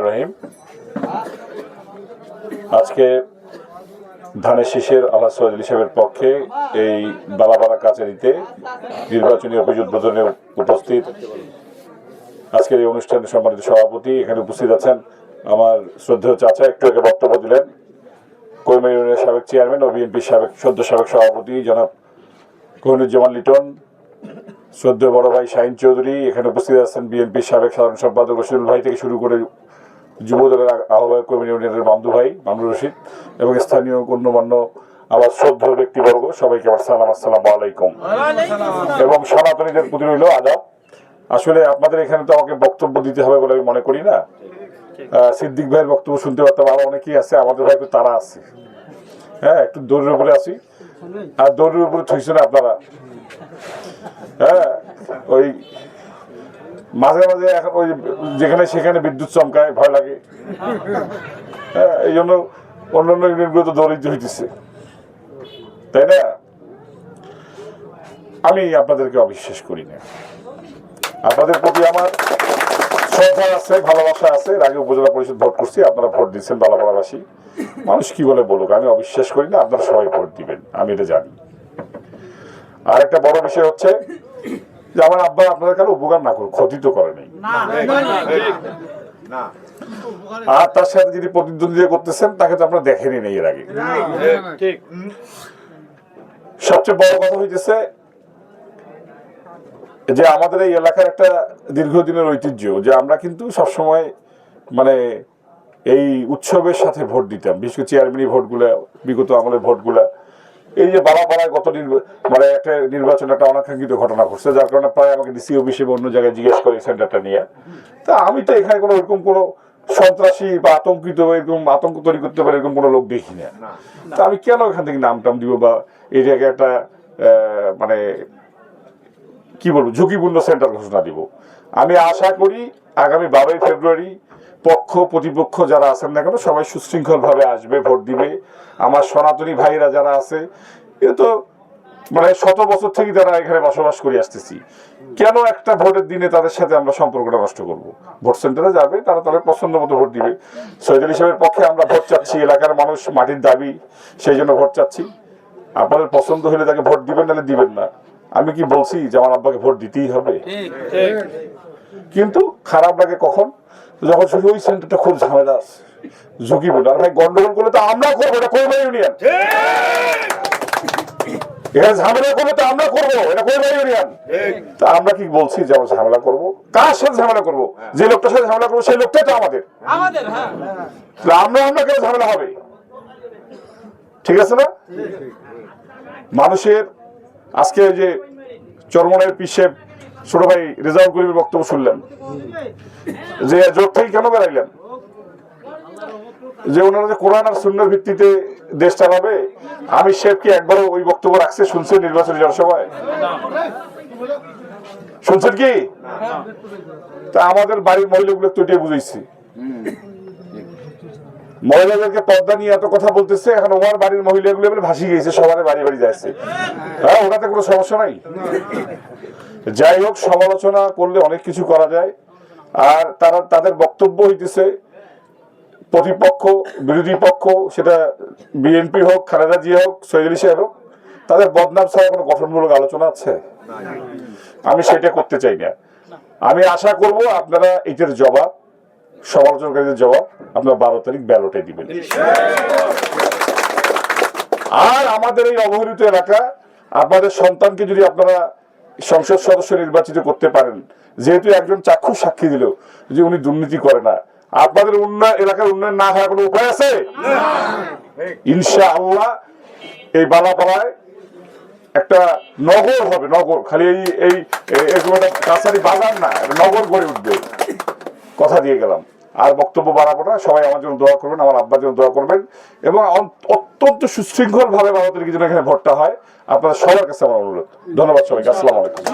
রহিম। আজকে ধানের শীষের আল্লাহ সৈয়দ সাহেবের পক্ষে এই বালাপাড়া কাচারিতে নির্বাচনী অফিস উদ্বোধনে উপস্থিত আজকের এই অনুষ্ঠানের সম্মানিত সভাপতি, এখানে উপস্থিত আছেন আমার শ্রদ্ধেয় চাচা, একটু আগে বক্তব্য দিলেন, কর্মী ইউনিয়নের সাবেক চেয়ারম্যান ও বিএনপির সাবেক সভাপতি জনাব কোহিনুজ্জামান লিটন, শ্রদ্ধেয় বড় ভাই শাহিন চৌধুরী, এখানে উপস্থিত আছেন বিএনপির সাবেক সাধারণ সম্পাদক রশিদুল ভাই থেকে শুরু করে যুবদলের আহ্বায়ক কর্মী ইউনিয়নের মামদু ভাই, মামুনুর রশিদ এবং স্থানীয় গণ্যমান্য আমার শ্রদ্ধেয় ব্যক্তিবর্গ, সবাইকে আমার সালাম, আসসালামু আলাইকুম। এবং সনাতনীদের প্রতি রইল আদাব। আসলে আপনাদের এখানে তো আমাকে বক্তব্য দিতে হবে বলে আমি মনে করি না। সিদ্দিক ভাইয়ের বক্তব্য শুনতে পারতাম, আরো অনেকেই আছে, আমাদের ভাই তো তারা আছে। হ্যাঁ, একটু দৌড়ের উপরে আছি, আর দৌড়ের উপরে থইছেন আপনারা। হ্যাঁ, ওই মাঝে মাঝে এখন ওই যেখানে সেখানে বিদ্যুৎ চমকায়, ভয় লাগে। হ্যাঁ, এই জন্য অন্যান্য ইউনিয়নগুলো তো দৌড়িত হইতেছে, তাই না? আমি আপনাদেরকে অবিশ্বাস করি না, আপনাদের প্রতি আমার শ্রদ্ধা আছে, ভালোবাসা আছে। এর আগে উপজেলা পরিষদ ভোট করছি, আপনারা ভোট দিচ্ছেন বালাপাড়াবাসী। মানুষ কি বলে বলুক, আমি অবিশ্বাস করি না, আপনারা সবাই ভোট দিবেন, আমি এটা জানি। আর একটা বড় বিষয় হচ্ছে যে আমার আব্বা আপনাদের কারো উপকার না করুক, ক্ষতি তো করে নাই। আর তার সাথে যিনি প্রতিদ্বন্দ্বিতা করতেছেন তাকে তো আপনারা দেখেনি নেই এর আগে। সবচেয়ে বড় কথা হইতেছে যে আমাদের এই এলাকার একটা দীর্ঘদিনের ঐতিহ্য যে আমরা কিন্তু সবসময় মানে এই উৎসবের সাথে ভোট দিতাম, বিশেষ করে চেয়ারম্যানি ভোটগুলা, বিগত আমলের ভোটগুলা। এই যে বালাপাড়ায় গত মানে একটা নির্বাচন একটা অনাকাঙ্ক্ষিত ঘটনা ঘটছে, যার কারণে প্রায় আমাকে ডিসি অফিসে অন্য জায়গায় জিজ্ঞেস করে সেন্টারটা নিয়ে। তা আমি তো এখানে কোনো এরকম কোনো সন্ত্রাসী বা আতঙ্কিত এরকম আতঙ্ক তৈরি করতে পারে এরকম কোনো লোক দেখি না। তা আমি কেন এখান থেকে নাম টাম দিব বা এই জায়গায় একটা মানে কি বলবো ঝুঁকিপূর্ণ সেন্টার ঘোষণা দিব। আমি আশা করি আগামী 12 ফেব্রুয়ারি পক্ষ প্রতিপক্ষ যারা আছেন না কেন সবাই সুশৃঙ্খল ভাবে আসবে, ভোট দিবে। আমার সনাতনী ভাইরা যারা আছে, এ তো মানে শত বছর থেকে তারা এখানে বসবাস করে আসতেছি, কেন একটা ভোটের দিনে তাদের সাথে আমরা সম্পর্কটা নষ্ট করব? ভোট সেন্টারে যাবে, তারা তাদের পছন্দ মতো ভোট দিবে। সৈয়দ সাহেবের পক্ষে আমরা ভোট চাচ্ছি, এলাকার মানুষ মাটির দাবি, সেই জন্য ভোট চাচ্ছি। আপনাদের পছন্দ হলে তাকে ভোট দিবেন, নাহলে দিবেন না। আমি কি বলছি যে আমার আব্বাকে ভোট দিতেই হবে? কিন্তু খারাপ লাগে কখন, যখন শুধু ওই সেন্টারটা খুব ঝামেলা আছে, ঝুঁকিপূর্ণ। আর ভাই গন্ডগোল করলে তো আমরা করবো, এটা কর্মী ইউনিয়ন। এখানে ঝামেলা করবো তো আমরা করবো, এটা কর্মী ইউনিয়ন। তা আমরা কি বলছি যে আমরা ঝামেলা করবো? কার সাথে ঝামেলা করবো? যে লোকটার সাথে ঝামেলা করবো সেই লোকটাই তো আমাদের। আমরা কেন ঝামেলা হবে? ঠিক আছে না? মানুষের আজকে যে চরমনের পিসেব ছোট ভাই রেজাউল করিমের বক্তব্য শুনলেন যে জোট থেকে কেন বেড়াইলেন, যে ওনারা যে কোরআন আর সুন্নাহর ভিত্তিতে দেশ চালাবে। আমি শেখ কি একবারও ওই বক্তব্য রাখছে শুনছেন নির্বাচনী জনসভায়? শুনছেন কি? তা আমাদের বাড়ির মহিলাগুলো তো এটাই বুঝাইছি, মহিলাদেরকে পর্দা নিয়ে এত কথা বলতেছে, এখন ওনার বাড়ির মহিলাগুলো বলে ভাসি গেছে, সবার বাড়ি বাড়ি যাচ্ছে। হ্যাঁ, ওনাতে কোনো সমস্যা নাই। যাই হোক, সমালোচনা করলে অনেক কিছু করা যায়। আর তাদের বক্তব্য হইতেছে প্রতিপক্ষ বিরোধী পক্ষ, সেটা বিএনপি হোক, খালেদা জিয়া হোক, সৈয়দ সাহেব হোক, তাদের বদনাম ছাড়া কোনো গঠনমূলক আলোচনা আছে? আমি সেটা করতে চাই না। আমি আশা করব আপনারা এটার জবাব, সমালোচনাকারীদের জবাব আপনারা 12 তারিখ ব্যালটে দিবেন। আর আমাদের এই অবহেলিত এলাকা, আপনাদের সন্তানকে যদি আপনারা সংসদ সদস্য নির্বাচিত করতে পারেন, যেহেতু একজন চাক্ষুষ সাক্ষী দিল যে উনি দুর্নীতি করে না, আপনাদের এলাকার উন্নয়ন না হওয়ার কোনো উপায় আছে? ইনশাআল্লাহ এই বালাপাড়ায় একটা নগর হবে, নগর। খালি এই কাছারি বাজার না, নগর গড়ে উঠবে, কথা দিয়ে গেলাম। আর বক্তব্য বাড়াবো না, সবাই আমার জন্য দোয়া করবেন, আমার আব্বার জন্য দোয়া করবেন, এবং অত্যন্ত সুশৃঙ্খল ভাবে 12 তারিখে যেন এখানে ভোটটা হয়। আপনারা সবার কাছে আমার অনুরোধ। ধন্যবাদ সবাইকে, আসসালামু আলাইকুম।